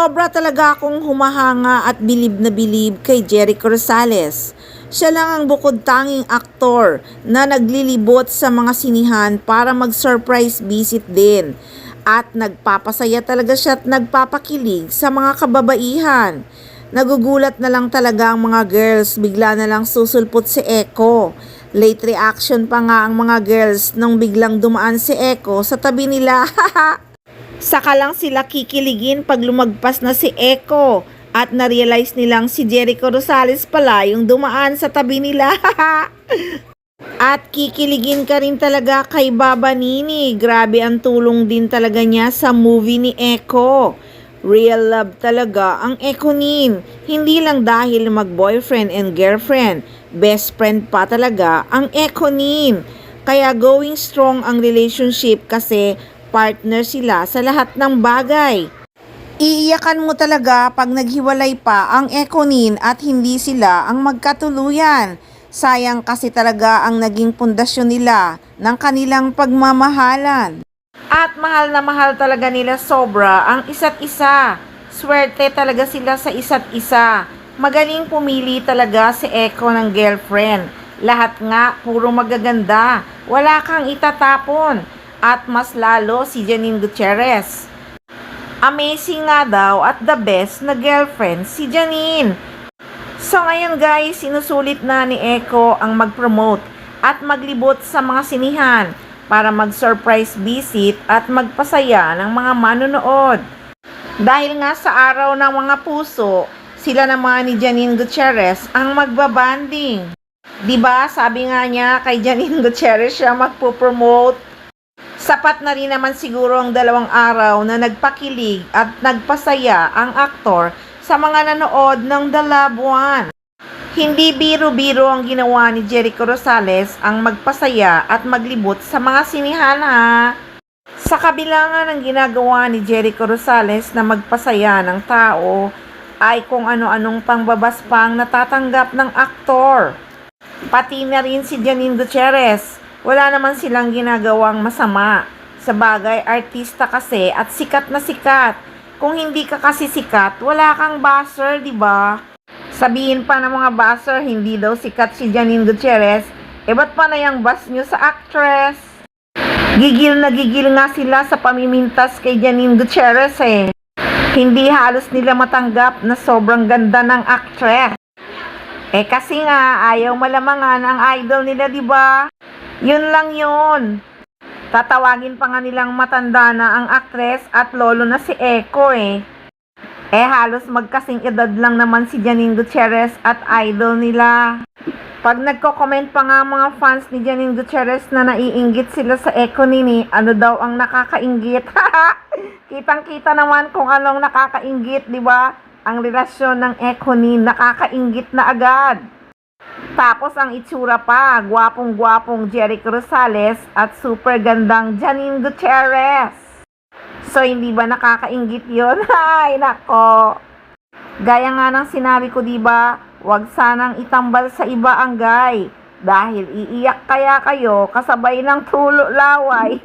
Sobra talaga akong humahanga at bilib na bilib kay Jericho Rosales. Siya lang ang bukod tanging aktor na naglilibot sa mga sinihan para mag-surprise visit din. At nagpapasaya talaga siya at nagpapakilig sa mga kababaihan. Nagugulat na lang talaga ang mga girls, bigla na lang susulpot si Echo. Late reaction pa nga ang mga girls nung biglang dumaan si Echo sa tabi nila. Saka lang sila kikiligin pag lumagpas na si Echo at na-realize nilang si Jericho Rosales pala yung dumaan sa tabi nila. At kikiligin ka rin talaga kay Baba Nini. Grabe ang tulong din talaga niya sa movie ni Echo. Real love talaga ang Echonin. Hindi lang dahil mag-boyfriend and girlfriend. Best friend pa talaga ang Echonin. Kaya going strong ang relationship kasi partner sila sa lahat ng bagay. Iiyakan mo talaga pag naghiwalay pa ang Echonin at hindi sila ang magkatuluyan. Sayang kasi talaga ang naging pundasyon nila ng kanilang pagmamahalan. At mahal na mahal talaga nila sobra ang isa't isa. Swerte talaga sila sa isa't isa. Magaling pumili talaga si Echo ng girlfriend. Lahat nga puro magaganda. Wala kang itatapon. At mas lalo si Janine Gutierrez. Amazing nga daw at the best na girlfriend si Janine. So ngayon guys, sinusulit na ni Echo ang mag-promote at maglibot sa mga sinihan para mag-surprise visit at magpasaya ng mga manonood. Dahil nga sa araw ng mga puso, sila naman ni Janine Gutierrez ang magbabanding. Diba sabi nga niya kay Janine Gutierrez siya magpo-promote. Sapat na rin naman siguro ang 2 araw na nagpakilig at nagpasaya ang aktor sa mga nanood ng The Loved One. Hindi biro-biro ang ginawa ni Jericho Rosales ang magpasaya at maglibot sa mga sinihan ha. Sa kabila nga ng ginagawa ni Jericho Rosales na magpasaya ng tao, ay kung ano-anong pangbabas pang natatanggap ng aktor. Pati na rin si Janine Gutierrez. Wala naman silang ginagawang masama. Sa bagay, artista kasi at sikat na sikat. Kung hindi ka kasi sikat, wala kang buzzer, di ba? Sabihin pa ng mga buzzer, hindi daw sikat si Janine Gutierrez. Ba't pa na yung buzz nyo sa actress? Gigil na gigil nga sila sa pamimintas kay Janine Gutierrez eh. Hindi halos nila matanggap na sobrang ganda ng actress. Kasi nga, ayaw malamangan ang idol nila, di ba? Yun lang yun. Tatawagin pa nga nilang matanda na ang aktres at lolo na si Echo eh. Halos magkasing edad lang naman si Janine Gutierrez at idol nila. Pag nagko-comment pa nga mga fans ni Janine Gutierrez na naiinggit sila sa Echo Nini, ano daw ang nakakainggit? Kitang-kita naman kung anong nakakainggit, di ba? Ang relasyon ng Echo Nini nakakainggit na agad. Tapos ang itsura pa, gwapong-gwapong Jericho Rosales at super gandang Janine Gutierrez. So hindi ba nakakainggit yun? Ay nako. Gaya nga ng sinabi ko diba, wag sanang itambal sa iba ang guy. Dahil iiyak kaya kayo kasabay ng tulo laway.